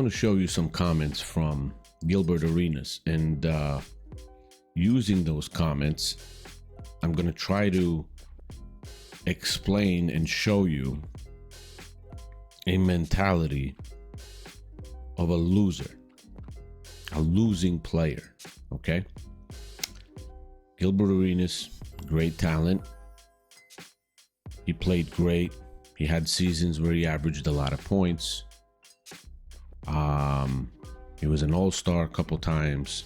want to show you some comments from Gilbert Arenas, and using those comments, I'm going to try to explain and show you a mentality of a loser, a losing player. Okay? Gilbert Arenas, great talent. He played great. He had seasons where he averaged a lot of points. He was an all-star a couple times.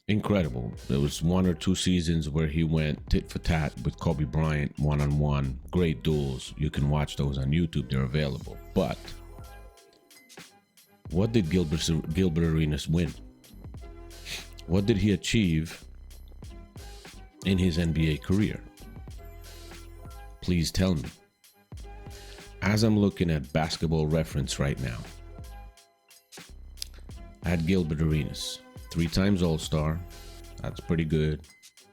Incredible. There was 1 or 2 seasons where he went tit for tat with Kobe Bryant one-on-one. Great duels. You can watch those on YouTube. They're available. But what did Gilbert Arenas win? What did he achieve in his NBA career? Please tell me. As I'm looking at Basketball Reference right now, I had Gilbert Arenas, 3 times All-Star. That's pretty good.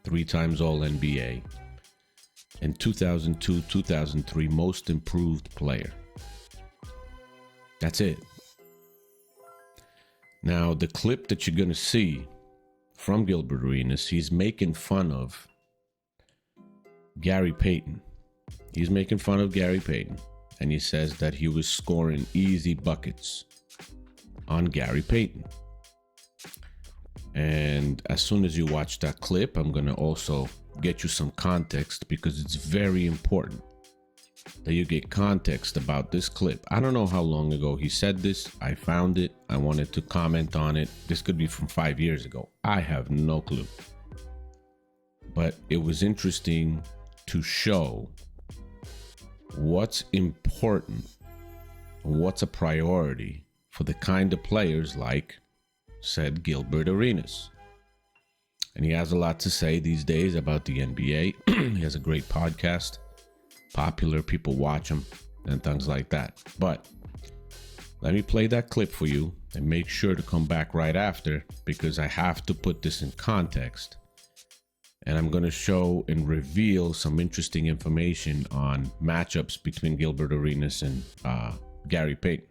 3 times All-NBA. And 2002-2003 Most Improved Player. That's it. Now, the clip that you're going to see from Gilbert Arenas, he's making fun of Gary Payton. He's making fun of Gary Payton. And he says that he was scoring easy buckets on Gary Payton. And as soon as you watch that clip, I'm going to also get you some context, because it's very important that you get context about this clip. I don't know how long ago he said this. I found it. I wanted to comment on it. This could be from 5 years ago. I have no clue. But it was interesting to show what's important, what's a priority for the kind of players like said Gilbert Arenas. And he has a lot to say these days about the NBA. He has a great podcast, popular, people watch him and things like that. But let me play that clip for you and make sure to come back right after, because I have to put this in context. And I'm going to show and reveal some interesting information on matchups between Gilbert Arenas and Gary Payton.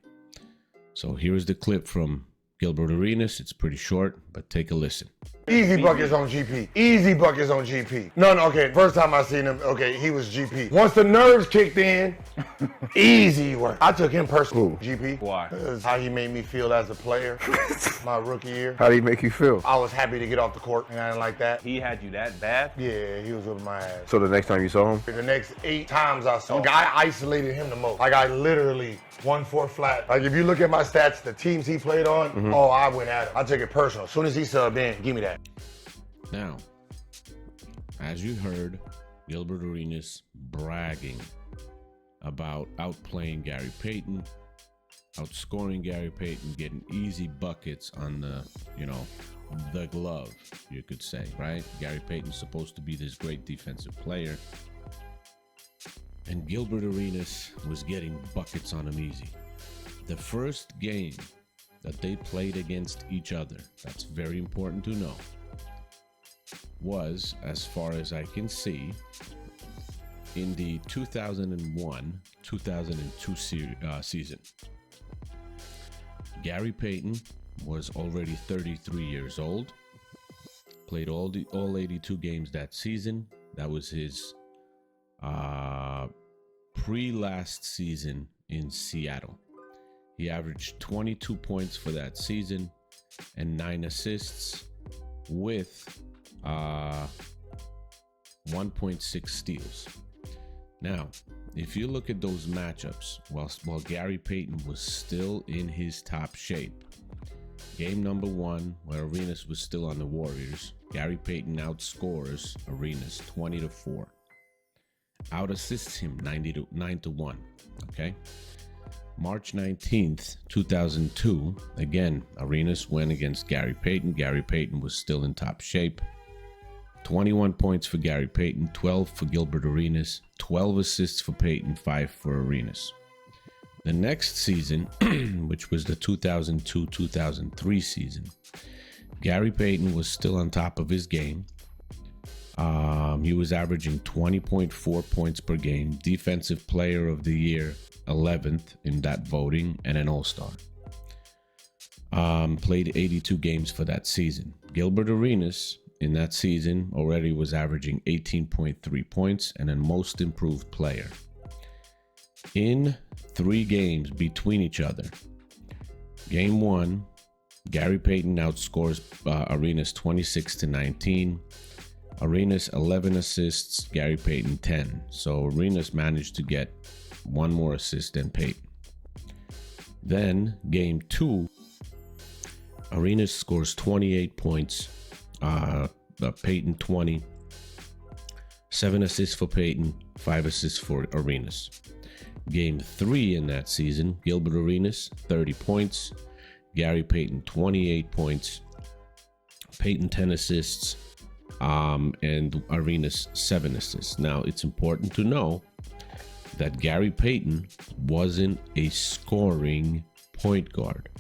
So here's the clip from Gilbert Arenas. It's pretty short, but take a listen. Easy buckets on GP. Easy buckets on GP. No, okay. First time I seen him, okay, he was GP. Once the nerves kicked in, easy work. I took him personal. GP. Why? Because how he made me feel as a player my rookie year. How did he make you feel? I was happy to get off the court, and I didn't like that. He had you that bad? Yeah, he was with my ass. So the next time you saw him? The next 8 times I saw him, I isolated him the most. Like, I literally 1-4 flat. Like, if you look at my stats, the teams he played on, oh, I went at him. I took it personal. As soon as he subbed in, give me that. Now, as you heard, Gilbert Arenas bragging about outplaying Gary Payton, outscoring Gary Payton, getting easy buckets on the, the glove, you could say, right? Gary Payton's supposed to be this great defensive player, and Gilbert Arenas was getting buckets on him easy. The first game that they played against each other, that's very important to know, was, as far as I can see, in the 2001-2002 season. Gary Payton was already 33 years old, played all 82 games that season. That was his pre-last season in Seattle. He averaged 22 points for that season and 9 assists with 1.6 steals. Now, if you look at those matchups, while Gary Payton was still in his top shape, game number 1, where Arenas was still on the Warriors, Gary Payton outscores Arenas 20-4. Out-assists him 9-1. Okay? March 19th, 2002, again, Arenas went against Gary Payton. Gary Payton was still in top shape. 21 points for Gary Payton, 12 for Gilbert Arenas, 12 assists for Payton, 5 for Arenas. The next season, which was the 2002-2003 season, Gary Payton was still on top of his game. He was averaging 20.4 points per game, Defensive Player of the Year, 11th in that voting, and an All-Star. Played 82 games for that season. Gilbert Arenas in that season already was averaging 18.3 points and a most improved player. In 3 games between each other, game 1, Gary Payton outscores Arenas 26-19. Arenas 11 assists, Gary Payton 10. So Arenas managed to get 1 more assist than Payton. Then game 2, Arenas scores 28 points, Payton 20. 7 assists for Payton, 5 assists for Arenas. Game 3 in that season, Gilbert Arenas 30 points, Gary Payton 28 points, Payton 10 assists, and Arenas 7 assists. Now it's important to know that Gary Payton wasn't a scoring point guard.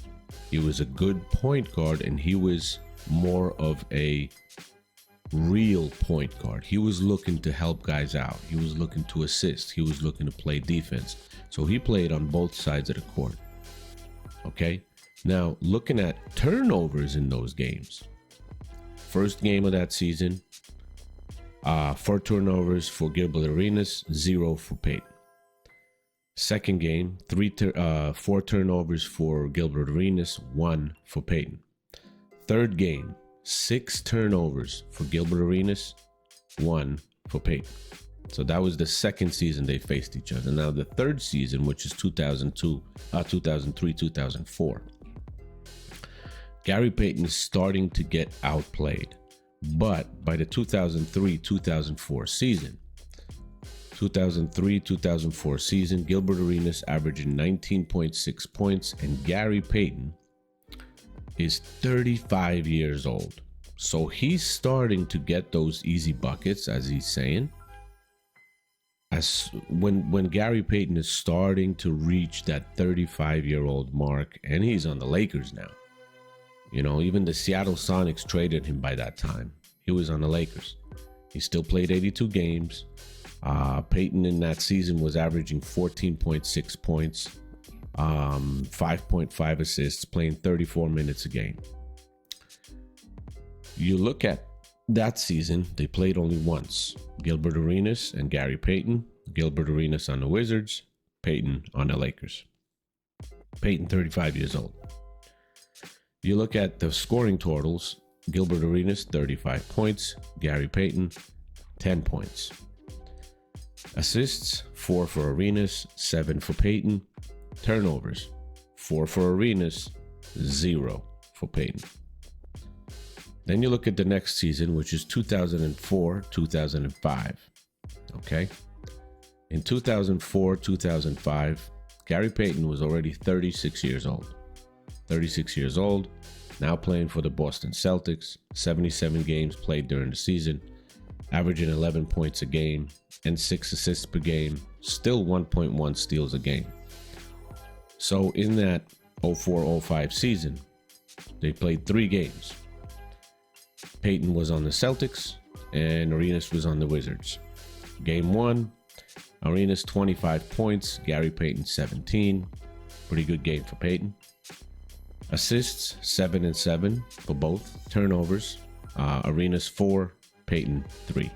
He was a good point guard, and he was more of a real point guard. He was looking to help guys out. He was looking to assist. He was looking to play defense. So he played on both sides of the court. Okay? Now, looking at turnovers in those games. First game of that season, 4 turnovers for Gilbert Arenas, 0 for Payton. Second game, 4 turnovers for Gilbert Arenas, 1 for Payton. Third game, 6 turnovers for Gilbert Arenas, 1 for Payton. So that was the second season they faced each other. Now the third season, which is 2003, 2004, Gary Payton is starting to get outplayed. But by the 2003-2004 season, 2003-2004 season, Gilbert Arenas averaging 19.6 points, and Gary Payton is 35 years old. So he's starting to get those easy buckets, as he's saying. As when Gary Payton is starting to reach that 35-year-old mark, and he's on the Lakers now. You know, even the Seattle Sonics traded him by that time. He was on the Lakers. He still played 82 games. Payton in that season was averaging 14.6 points, 5.5 assists, playing 34 minutes a game. You look at that season, they played only once. Gilbert Arenas and Gary Payton. Gilbert Arenas on the Wizards, Payton on the Lakers. Payton 35 years old. You look at the scoring totals, Gilbert Arenas 35 points, Gary Payton 10 points. Assists, 4 for Arenas, 7 for Payton. Turnovers, 4 for Arenas, 0 for Payton. Then you look at the next season, which is 2004-2005. Okay? In 2004-2005, Gary Payton was already 36 years old. 36 years old, now playing for the Boston Celtics, 77 games played during the season, averaging 11 points a game and 6 assists per game, still 1.1 steals a game. So in that 04-05 season, they played 3 games. Payton was on the Celtics and Arenas was on the Wizards. Game 1, Arenas 25 points, Gary Payton 17. Pretty good game for Payton. Assists, 7 and 7 for both. Turnovers, Arenas 4, Payton 3.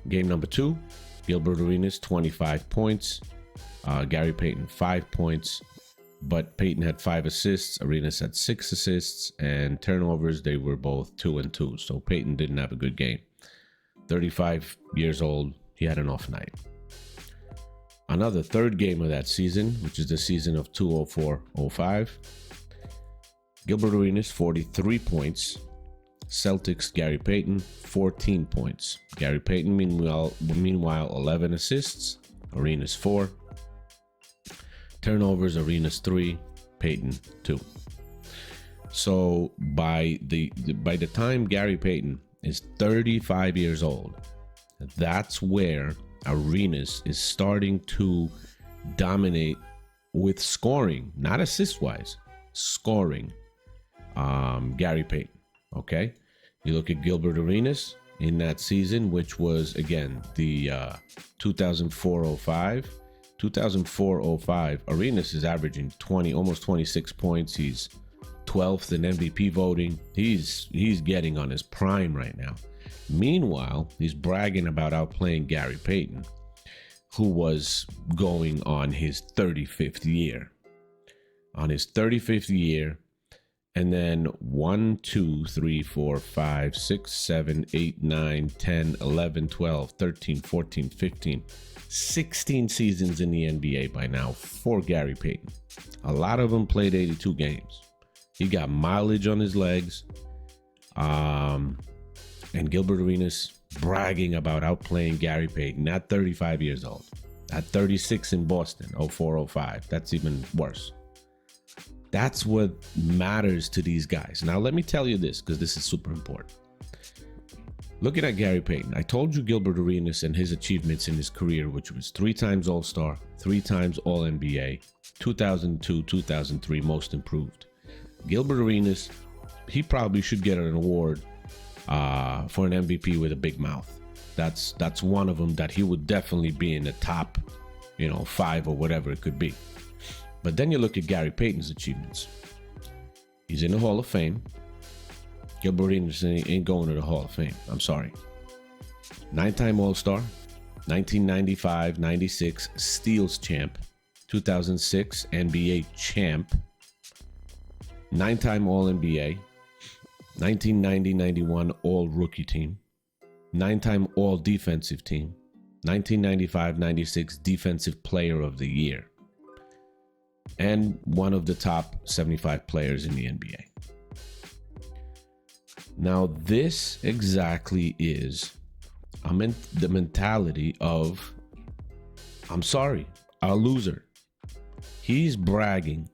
Game number 2, Gilbert Arenas 25 points, Gary Payton 5 points, but Payton had 5 assists, Arenas had 6 assists, and turnovers, they were both 2 and 2. So Payton didn't have a good game. 35 years old, he had an off night. Another third game of that season, which is the season of 2004-05, Gilbert Arenas 43 points, Celtics Gary Payton 14 points. Gary Payton meanwhile 11 assists, Arenas 4. Turnovers, Arenas 3, Payton 2. So by the time Gary Payton is 35 years old, that's where Arenas is starting to dominate with scoring, not assist-wise, scoring. Gary Payton, okay? You look at Gilbert Arenas in that season, which was, again, the 2004-05. 2004-05, Arenas is averaging almost 26 points. He's 12th in MVP voting. He's getting on his prime right now. Meanwhile, he's bragging about outplaying Gary Payton, who was going on his 35th year. On his 35th year, and then 1, 2, 3, 4, 5, 6, 7, 8, 9, 10, 11, 12, 13, 14, 15, 16 seasons in the NBA by now for Gary Payton. A lot of them played 82 games. He got mileage on his legs. And Gilbert Arenas bragging about outplaying Gary Payton at 35 years old. At 36 in Boston, 04-05. That's even worse. That's what matters to these guys. Now, let me tell you this, because this is super important. Looking at Gary Payton, I told you Gilbert Arenas and his achievements in his career, which was 3 times All-Star, 3 times All-NBA, 2002, 2003 Most Improved. Gilbert Arenas, he probably should get an award for an MVP with a big mouth. That's one of them that he would definitely be in the top, 5 or whatever it could be. But then you look at Gary Payton's achievements. He's in the Hall of Fame. Gilbert Arenas ain't going to the Hall of Fame. I'm sorry. 9-time All-Star, 1995-96 Steals champ, 2006 NBA champ, 9-time All-NBA, 1990-91 All-Rookie team, 9-time All-Defensive team, 1995-96 Defensive Player of the Year, and one of the top 75 players in the NBA. Now, this exactly is the mentality of, I'm sorry, a loser. He's bragging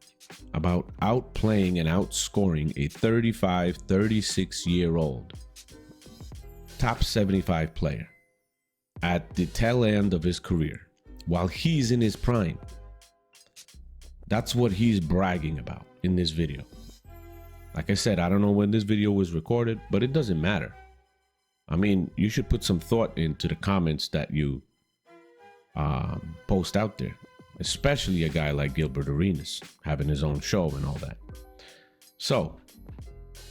about outplaying and outscoring a 35, 36-year-old top 75 player at the tail end of his career while he's in his prime. That's what he's bragging about in this video. Like I said, I don't know when this video was recorded, but it doesn't matter. I mean, you should put some thought into the comments that you post out there, especially a guy like Gilbert Arenas having his own show and all that. So,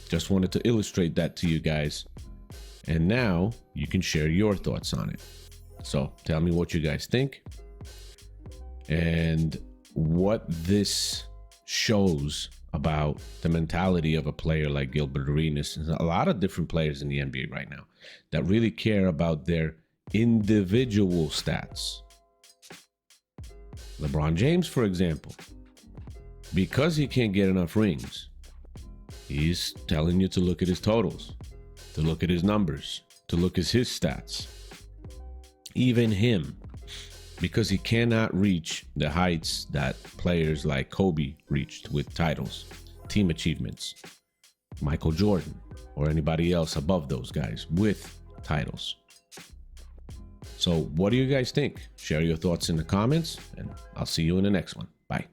just wanted to illustrate that to you guys. And now you can share your thoughts on it. So tell me what you guys think and what this shows about the mentality of a player like Gilbert Arenas. There's a lot of different players in the NBA right now that really care about their individual stats. LeBron James, for example, because he can't get enough rings, he's telling you to look at his totals, to look at his numbers, to look at his stats. Even him, because he cannot reach the heights that players like Kobe reached with titles, team achievements, Michael Jordan, or anybody else above those guys with titles. So what do you guys think? Share your thoughts in the comments, and I'll see you in the next one. Bye.